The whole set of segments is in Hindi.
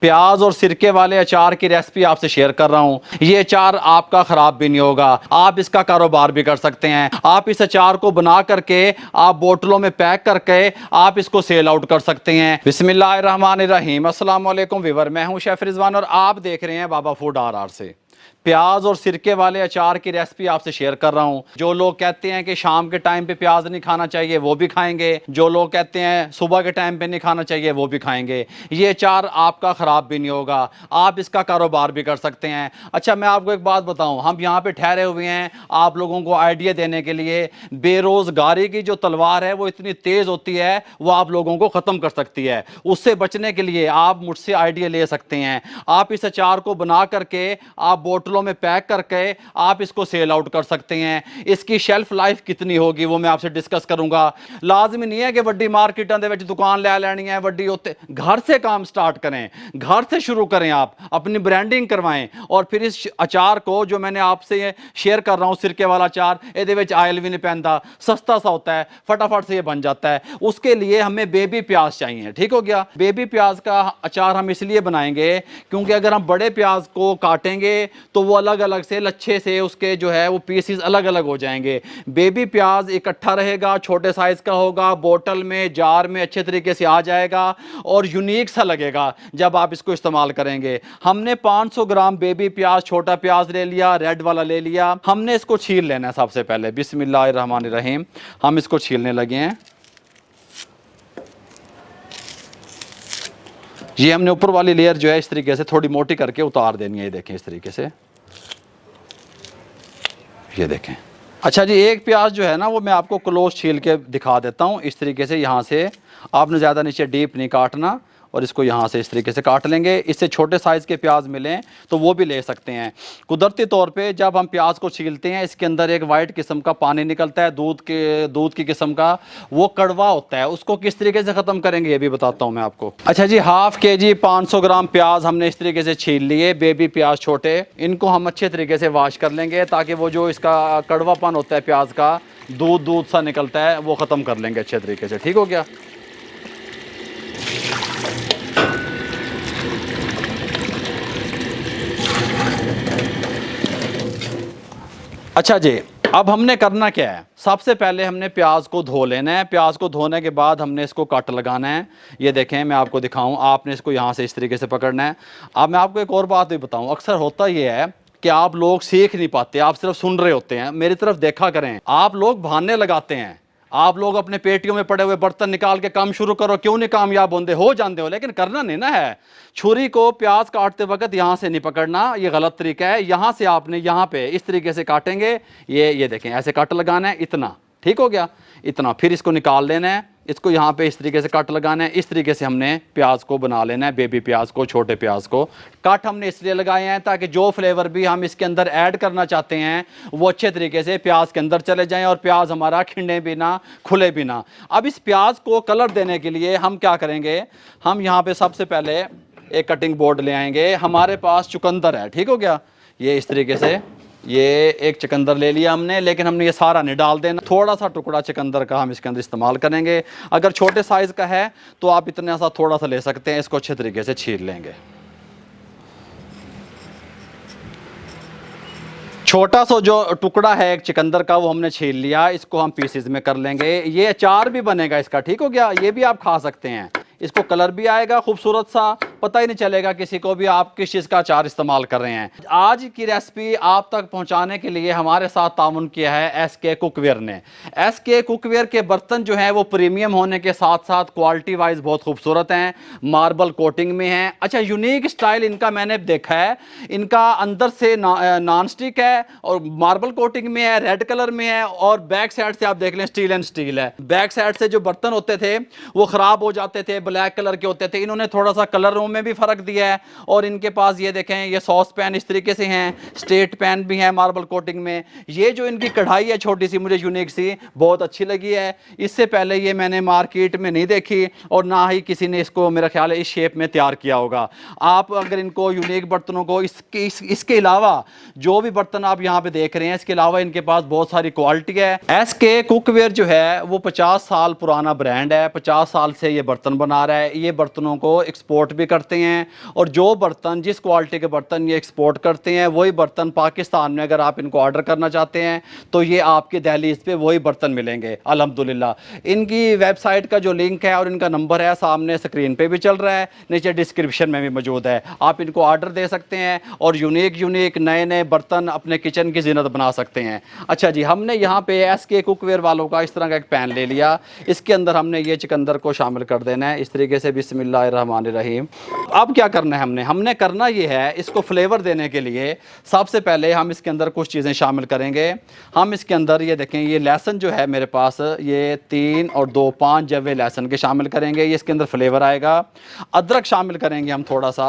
प्याज और सिरके वाले अचार की रेसिपी आपसे शेयर कर रहा हूँ। ये अचार आपका ख़राब भी नहीं होगा, आप इसका कारोबार भी कर सकते हैं। आप इस अचार को बना करके आप बोतलों में पैक करके आप इसको सेल आउट कर सकते हैं। बिस्मिल्लाहिर्रहमानिर्रहीम। अस्सलाम वालेकुम व्यूअर, मैं हूँ शेफ रिजवान और आप देख रहे हैं बाबा फूड RR से। प्याज और सिरके वाले अचार की रेसिपी आपसे शेयर कर रहा हूं। जो लोग कहते हैं कि शाम के टाइम पे प्याज नहीं खाना चाहिए वो भी खाएंगे, जो लोग कहते हैं सुबह के टाइम पे नहीं खाना चाहिए वो भी खाएंगे। ये अचार आपका ख़राब भी नहीं होगा, आप इसका कारोबार भी कर सकते हैं। अच्छा, मैं आपको एक बात बताऊं, हम यहाँ पे ठहरे हुए हैं आप लोगों को आइडिया देने के लिए। बेरोज़गारी की जो तलवार है वो इतनी तेज़ होती है, वो आप लोगों को ख़त्म कर सकती है। उससे बचने के लिए आप मुझसे आइडिया ले सकते हैं। आप इस अचार को बना करके आप बोतलों में पैक करके आप इसको सेल आउट कर सकते हैं। इसकी शेल्फ लाइफ कितनी होगी वो मैं आपसे डिस्कस करूंगा। लाजमी नहीं है कि वड्डी मार्केटां दे विच दुकान ले लेनी है, वड्डी होते घर से काम स्टार्ट करें, घर से शुरू करें, आप अपनी ब्रांडिंग करवाएं और फिर इस अचार को जो मैंने आपसे शेयर कर रहा हूं, सिरके वाला अचार, ਇਹਦੇ ਵਿੱਚ आयल भी नहीं पहनता, सस्ता सा होता है, फटाफट से ये बन जाता है। उसके लिए हमें बेबी प्याज चाहिए। ठीक हो गया। बेबी प्याज का अचार हम इसलिए बनाएंगे क्योंकि अगर हम बड़े प्याज को काटेंगे तो वो अलग अलग से लच्छे से उसके जो है वो पीसीज अलग अलग हो जाएंगे। बेबी प्याज इकट्ठा रहेगा, छोटे साइज का होगा, बोतल में जार में अच्छे तरीके से आ जाएगा और यूनिक सा लगेगा जब आप इसको इस्तेमाल करेंगे। हमने 500 ग्राम बेबी प्याज, छोटा प्याज ले लिया, रेड वाला ले लिया। हमने इसको छील लेना है सबसे पहले। बिस्मिल्लाहिर्रहमानिर्रहीम। हम इसको छीलने लगे हैं। ये हमने ऊपर वाली लेयर जो है इस तरीके से थोड़ी मोटी करके उतार देनी है। ये देखें इस तरीके से, ये देखें। अच्छा जी, एक प्याज जो है ना वो मैं आपको क्लोज छील के दिखा देता हूँ। इस तरीके से यहाँ से आपने ज़्यादा नीचे डीप नहीं काटना और इसको यहाँ से इस तरीके से काट लेंगे। इससे छोटे साइज़ के प्याज मिलें तो वो भी ले सकते हैं। कुदरती तौर पे जब हम प्याज को छीलते हैं इसके अंदर एक वाइट किस्म का पानी निकलता है, दूध की किस्म का, वो कड़वा होता है। उसको किस तरीके से ख़त्म करेंगे ये भी बताता हूँ मैं आपको। अच्छा जी, हाफ KG 500 ग्राम प्याज हमने इस तरीके से छील लिए, बेबी प्याज छोटे। इनको हम अच्छे तरीके से वाश कर लेंगे ताकि वो जो इसका कड़वापन होता है प्याज का, दूध सा निकलता है, वो ख़त्म कर लेंगे अच्छे तरीके से। ठीक हो गया। अच्छा जी, अब हमने करना क्या है, सबसे पहले हमने प्याज को धो लेना है। प्याज को धोने के बाद हमने इसको कट लगाना है। ये देखें, मैं आपको दिखाऊं, आपने इसको यहाँ से इस तरीके से पकड़ना है। अब मैं आपको एक और बात भी बताऊं, अक्सर होता ये है कि आप लोग सीख नहीं पाते, आप सिर्फ सुन रहे होते हैं। मेरी तरफ देखा करें, आप लोग बहाने लगाते हैं। आप लोग अपने पेटियों में पड़े हुए बर्तन निकाल के काम शुरू करो, क्यों नहीं कामयाब होंगे, हो जानते हो, लेकिन करना नहीं ना है। छुरी को प्याज काटते वक्त यहाँ से नहीं पकड़ना, ये गलत तरीका है। यहाँ से आपने यहाँ पे इस तरीके से काटेंगे। ये देखें, ऐसे कट लगाना है, इतना। ठीक हो गया, इतना। फिर इसको निकाल लेना है, इसको यहाँ पे इस तरीके से कट लगाना है। इस तरीके से हमने प्याज को बना लेना है, बेबी प्याज को, छोटे प्याज को। कट हमने इसलिए लगाए हैं ताकि जो फ्लेवर भी हम इसके अंदर ऐड करना चाहते हैं वो अच्छे तरीके से प्याज के अंदर चले जाएं और प्याज हमारा खिंडे भी ना, खुले भी ना। अब इस प्याज को कलर देने के लिए हम क्या करेंगे, हम यहाँ पे सबसे पहले एक कटिंग बोर्ड ले आएंगे। हमारे पास चुकंदर है, ठीक हो गया। ये इस तरीके से ये एक चुकंदर ले लिया हमने, लेकिन हमने ये सारा नहीं डाल देना। थोड़ा सा टुकड़ा चुकंदर का हम इसके अंदर इस्तेमाल करेंगे। अगर छोटे साइज़ का है तो आप इतना सा थोड़ा सा ले सकते हैं। इसको अच्छे तरीके से छील लेंगे। छोटा सा जो टुकड़ा है एक चुकंदर का वो हमने छील लिया, इसको हम पीसेस में कर लेंगे। ये अचार भी बनेगा इसका, ठीक हो गया। ये भी आप खा सकते हैं, इसको कलर भी आएगा खूबसूरत सा, पता ही नहीं चलेगा किसी को भी आप किस चीज़ का अचार इस्तेमाल कर रहे हैं। आज की रेसिपी आप तक पहुंचाने के लिए हमारे साथ ताउन किया है SK कुकवेयर ने। SK कुकवेयर के बर्तन जो हैं वो प्रीमियम होने के साथ साथ क्वालिटी वाइज बहुत खूबसूरत हैं, मार्बल कोटिंग में हैं। अच्छा, यूनिक स्टाइल इनका मैंने देखा है, इनका अंदर से नॉन स्टिक है और मार्बल कोटिंग में है, रेड कलर में है, और बैक साइड से आप देख लें स्टील एंड स्टील है। बैक साइड से जो बर्तन होते थे वो ख़राब हो जाते थे, ब्लैक कलर के होते थे। इन्होंने थोड़ा सा कलरों में भी फर्क दिया है। और इनके पास ये देखें, ये सॉस पैन इस तरीके से हैं, स्टेट पैन भी है मार्बल कोटिंग में। ये जो इनकी कढ़ाई है छोटी सी, मुझे यूनिक सी बहुत अच्छी लगी है। इससे पहले ये मैंने मार्केट में नहीं देखी और ना ही किसी ने इसको मेरा ख्याल है इस शेप में तैयार किया होगा। आप अगर इनको यूनिक बर्तनों को इसके अलावा जो भी बर्तन आप यहाँ पे देख रहे हैं, इसके अलावा इनके पास बहुत सारी क्वालिटी है। SK कुकवेयर जो है वो 50 साल पुराना ब्रांड है, 50 साल से ये बर्तन बना रहा है। ये बर्तनों को एक्सपोर्ट भी करता करते हैं। और जो बर्तन, जिस क्वालिटी के बर्तन ये एक्सपोर्ट करते हैं, वही बर्तन पाकिस्तान में अगर आप इनको ऑर्डर करना चाहते हैं तो ये आपकी दहलीज पे वही बर्तन मिलेंगे अल्हम्दुलिल्लाह। इनकी वेबसाइट का जो लिंक है और इनका नंबर है सामने स्क्रीन पे भी चल रहा है, नीचे डिस्क्रिप्शन में भी मौजूद है। आप इनको ऑर्डर दे सकते हैं और यूनिक नए नए बर्तन अपने किचन की ज़ीनत बना सकते हैं। अच्छा जी, हमने यहाँ पे SK कुकवेयर वालों का इस तरह का एक पैन ले लिया। इसके अंदर हमने ये चिकंदर को शामिल कर देना है इस तरीके से, बिस्मिल्लाहिर्रहमानिर्रहीम। अब क्या करना है हमने करना ये है, इसको फ्लेवर देने के लिए सबसे पहले हम इसके अंदर कुछ चीज़ें शामिल करेंगे। हम इसके अंदर ये देखें, ये लहसुन जो है मेरे पास, ये 3 और 2 5 जवे लहसुन के शामिल करेंगे, ये इसके अंदर फ्लेवर आएगा। अदरक शामिल करेंगे हम थोड़ा सा,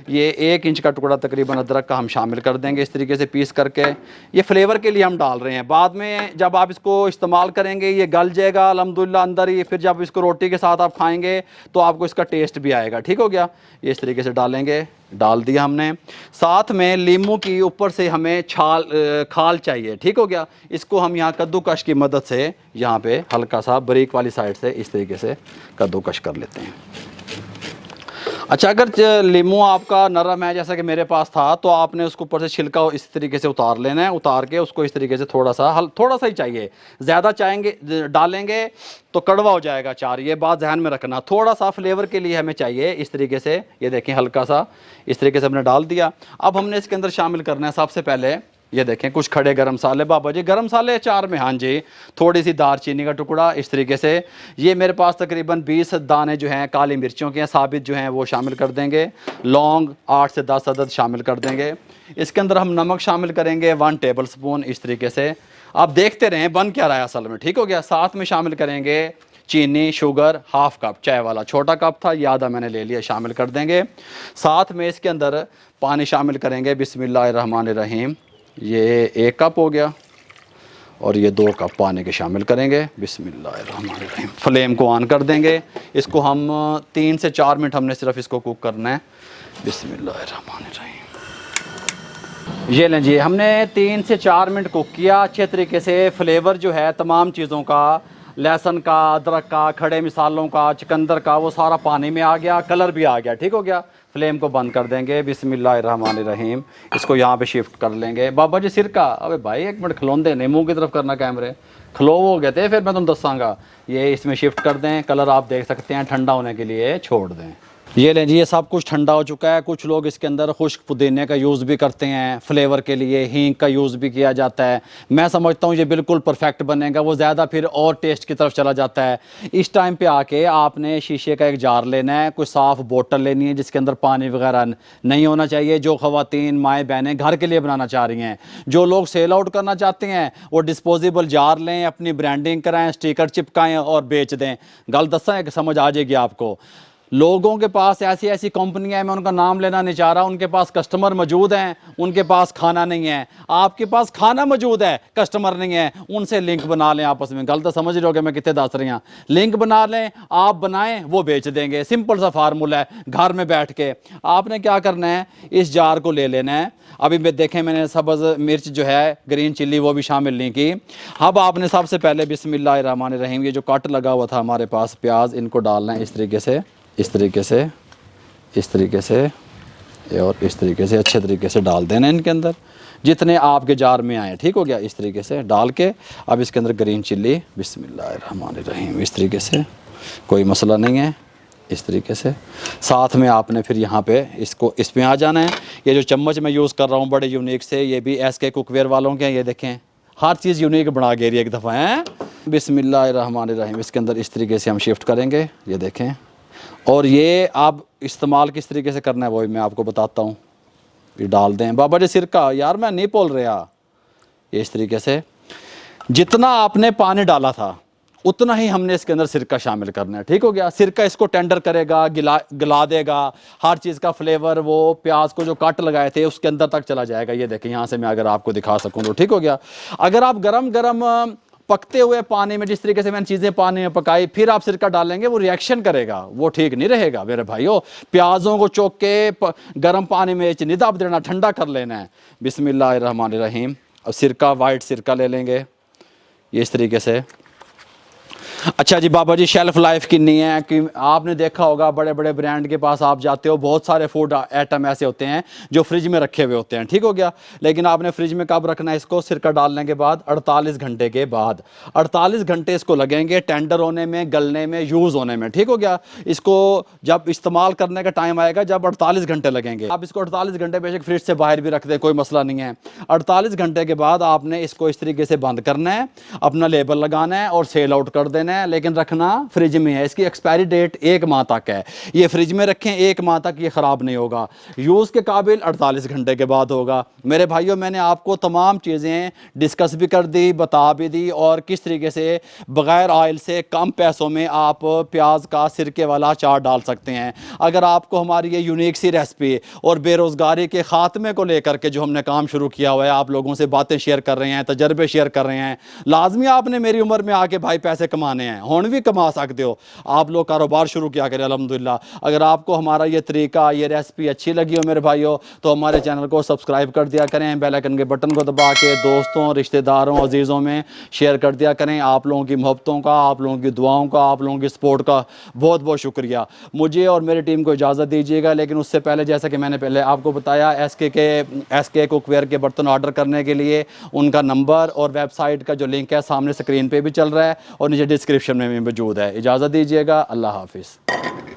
ये 1 इंच का टुकड़ा तकरीबन अदरक का हम शामिल कर देंगे इस तरीके से पीस करके। ये फ्लेवर के लिए हम डाल रहे हैं, बाद में जब आप इसको इस्तेमाल करेंगे ये गल जाएगा अल्हम्दुलिल्लाह अंदर ही, फिर जब इसको रोटी के साथ आप खाएंगे तो आपको इसका टेस्ट भी आएगा। ठीक हो गया, ये इस तरीके से डालेंगे, डाल दिया हमने। साथ में लीमू की ऊपर से हमें खाल चाहिए। ठीक हो गया, इसको हम यहाँ कद्दूकश की मदद से यहाँ पे हल्का सा बारीक वाली साइड से इस तरीके से कद्दूकश कर लेते हैं। अच्छा, अगर लीमू आपका नरम है जैसा कि मेरे पास था, तो आपने उसको ऊपर से छिलका इस तरीके से उतार लेना है। उतार के उसको इस तरीके से थोड़ा सा ही चाहिए, ज़्यादा चाहेंगे डालेंगे तो कड़वा हो जाएगा अचार, ये बात ध्यान में रखना। थोड़ा सा फ्लेवर के लिए हमें चाहिए इस तरीके से, ये देखें हल्का सा इस तरीके से हमने डाल दिया। अब हमने इसके अंदर शामिल करना है सबसे पहले, ये देखें कुछ खड़े गरम मसाले। बाबा जी गरम मसाले अचार में? हाँ जी, थोड़ी सी दारचीनी का टुकड़ा इस तरीके से। ये मेरे पास तकरीबन 20 दाने जो हैं काली मिर्चों के हैं साबित जो हैं वो शामिल कर देंगे। लौंग 8 से 10 अदद शामिल कर देंगे। इसके अंदर हम नमक शामिल करेंगे 1 टेबल स्पून इस तरीके से। आप देखते रहें बन क्या रहा है असल में। ठीक हो गया, साथ में शामिल करेंगे चीनी, शुगर 1/2 कप, चाय वाला छोटा कप था ये आधा मैंने ले लिया, शामिल कर देंगे। साथ में इसके अंदर पानी शामिल करेंगे, बिस्मिल्लाहिर्रहमानिर्रहीम। ये 1 कप हो गया और ये 2 कप पानी के शामिल करेंगे, बिस्मिल्लाहिर्रहमानिर्रहीम। फ्लेम को ऑन कर देंगे, इसको हम 3 से 4 मिनट हमने सिर्फ इसको कुक करना है, बिस्मिल्लाहिर्रहमानिर्रहीम। ये लें जी, हमने 3 से 4 मिनट कुक किया अच्छे तरीके से। फ्लेवर जो है तमाम चीज़ों का, लहसुन का, अदरक का, खड़े मिसालों का, चुकंदर का, वो सारा पानी में आ गया, कलर भी आ गया। ठीक हो गया, फ्लेम को बंद कर देंगे, बिस्मिल्लाहिर्रहमानिर्रहीम। इसको यहाँ पे शिफ्ट कर लेंगे। बाबा जी सिरका, अबे भाई 1 मिनट खलोंदे नहीं, मुंह की तरफ करना कैमरे, खलो हो गए थे फिर मैं तुम दसांगा। ये इसमें शिफ्ट कर दें, कलर आप देख सकते हैं, ठंडा होने के लिए छोड़ दें। ये लें जी, ये सब कुछ ठंडा हो चुका है। कुछ लोग इसके अंदर खुश्क पुदीने का यूज़ भी करते हैं फ्लेवर के लिए, हींग का यूज़ भी किया जाता है। मैं समझता हूँ ये बिल्कुल परफेक्ट बनेगा, वो ज़्यादा फिर और टेस्ट की तरफ चला जाता है। इस टाइम पे आके आपने शीशे का एक जार लेना है, कोई साफ़ बोतल लेनी है जिसके अंदर पानी वगैरह नहीं होना चाहिए। जो ख़वातीन माएँ बहनें घर के लिए बनाना चाह रही हैं, जो लोग सेल आउट करना चाहते हैं, वो डिस्पोजेबल जार लें, अपनी ब्रांडिंग कराएँ, स्टिकर चिपकाएँ और बेच दें। गल दसा है कि समझ आ जाएगी आपको। लोगों के पास ऐसी ऐसी कंपनियां हैं, मैं उनका नाम लेना नहीं चाह रहा, उनके पास कस्टमर मौजूद हैं, उनके पास खाना नहीं है। आपके पास खाना मौजूद है, कस्टमर नहीं है, उनसे लिंक बना लें आपस में। गलत समझ रहे हो कि मैं कितने दस रही हूँ। लिंक बना लें, आप बनाएं, वो बेच देंगे। सिंपल सा फार्मूला है, घर में बैठ के आपने क्या करना है, इस जार को ले लेना है। अभी मैं देखें, मैंने सब्ज़ मिर्च जो है, ग्रीन चिल्ली, वो भी शामिल नहीं की। अब आपने सबसे पहले बिस्मिल्लाहिर्रहमानिर्रहीम, ये जो कट लगा हुआ था हमारे पास प्याज, इनको डालना है इस तरीके से, इस तरीके से, इस तरीके से और इस तरीके से अच्छे तरीके से डाल देना इनके अंदर, जितने आपके जार में आए। ठीक हो गया, इस तरीके से डाल के अब इसके अंदर ग्रीन चिल्ली, बिस्मिल्लाहिर्रहमानिर्रहीम, इस तरीके से, कोई मसला नहीं है, इस तरीके से। साथ में आपने फिर यहाँ पे इसको इसमें आ जाना है। ये जो चम्मच मैं यूज़ कर रहा हूँ बड़े यूनिक से, ये भी SK कुकवेयर वालों के हैं। ये देखें, हर चीज़ यूनिक बना के एक दफ़ा है। बिस्मिल्लाहिर्रहमानिर्रहीम, इसके अंदर इस तरीके से हम शिफ्ट करेंगे, ये देखें। और ये आप इस्तेमाल किस तरीके से करना है वो मैं आपको बताता हूँ। ये डाल दें। बाबा जी सिरका, यार मैं नहीं बोल रहा। ये इस तरीके से जितना आपने पानी डाला था उतना ही हमने इसके अंदर सिरका शामिल करना है। ठीक हो गया, सिरका इसको टेंडर करेगा, गला देगा, हर चीज़ का फ्लेवर वो प्याज को जो कट लगाए थे उसके अंदर तक चला जाएगा। ये देखें, यहाँ से मैं अगर आपको दिखा सकूँ तो। ठीक हो गया, अगर आप गरम गरम पकते हुए पानी में, जिस तरीके से मैंने चीज़ें पानी में पकाई, फिर आप सिरका डालेंगे, वो रिएक्शन करेगा, वो ठीक नहीं रहेगा मेरे भाइयों। प्याज़ों को चौक के गर्म पानी में नहीं दाब देना, ठंडा कर लेना है। बिस्मिल्लाहिर्रहमानिर्रहीम। अब सिरका, वाइट सिरका ले लेंगे ये इस तरीके से। अच्छा जी बाबा जी, शेल्फ लाइफ कितनी है कि आपने देखा होगा बड़े बड़े ब्रांड के पास आप जाते हो, बहुत सारे फूड आइटम ऐसे होते हैं जो फ्रिज में रखे हुए होते हैं, ठीक हो गया। लेकिन आपने फ्रिज में कब रखना है इसको? सिरका डालने के बाद 48 घंटे के बाद। 48 घंटे इसको लगेंगे टेंडर होने में, गलने में, यूज़ होने में, ठीक हो गया। इसको जब इस्तेमाल करने का टाइम आएगा जब 48 घंटे लगेंगे। आप इसको 48 घंटे बेशक फ्रिज से बाहर भी रख दें, कोई मसला नहीं है। 48 घंटे के बाद आपने इसको इस तरीके से बंद करना है, अपना लेबल लगाना है और सेल आउट कर देना है। लेकिन रखना फ्रिज में है। इसकी एक्सपायरी डेट 1 माह तक है। ये फ्रिज में रखें, 1 माह तक ये ख़राब नहीं होगा। यूज़ के काबिल 48 घंटे के बाद होगा। मेरे भाइयों, मैंने आपको तमाम चीज़ें डिस्कस भी कर दी, बता भी दी, और किस तरीके से बग़ैर ऑयल से कम पैसों में आप प्याज का सिरके वाला अचार डाल सकते हैं। अगर आपको हमारी ये यूनिक सी रेसिपी और बेरोज़गारी के ख़ात्मे को लेकर के जो हमने काम शुरू किया हुआ है, आप लोगों से बातें शेयर कर रहे हैं, तजर्बे शेयर कर रहे हैं, लाजमी आपने मेरी उम्र में आके भाई पैसे कमाने हैं, हुण भी कमा सकते हो। आप लोग कारोबार शुरू किया करें अल्हम्दुलिल्लाह। अगर आपको हमारा ये तरीका, ये रेसिपी अच्छी लगी हो मेरे भाइयों, तो हमारे चैनल को सब्सक्राइब कर दिया करें, बेल आइकन के बटन को दबा के दोस्तों, रिश्तेदारों, अजीज़ों में शेयर कर दिया करें। आप लोगों की मोहब्बतों का, आप लोगों की दुआओं का, आप लोगों की सपोर्ट का बहुत बहुत शुक्रिया। मुझे और मेरी टीम को इजाज़त दीजिएगा, लेकिन उससे पहले जैसा कि मैंने पहले आपको बताया, एसके कुकवेयर के बर्तन ऑर्डर करने के लिए उनका नंबर और वेबसाइट का जो लिंक है सामने स्क्रीन पे भी चल रहा है और नीचे डिस्क्रिप्शन में भी मौजूद है। इजाज़त दीजिएगा। अल्लाह हाफिज़।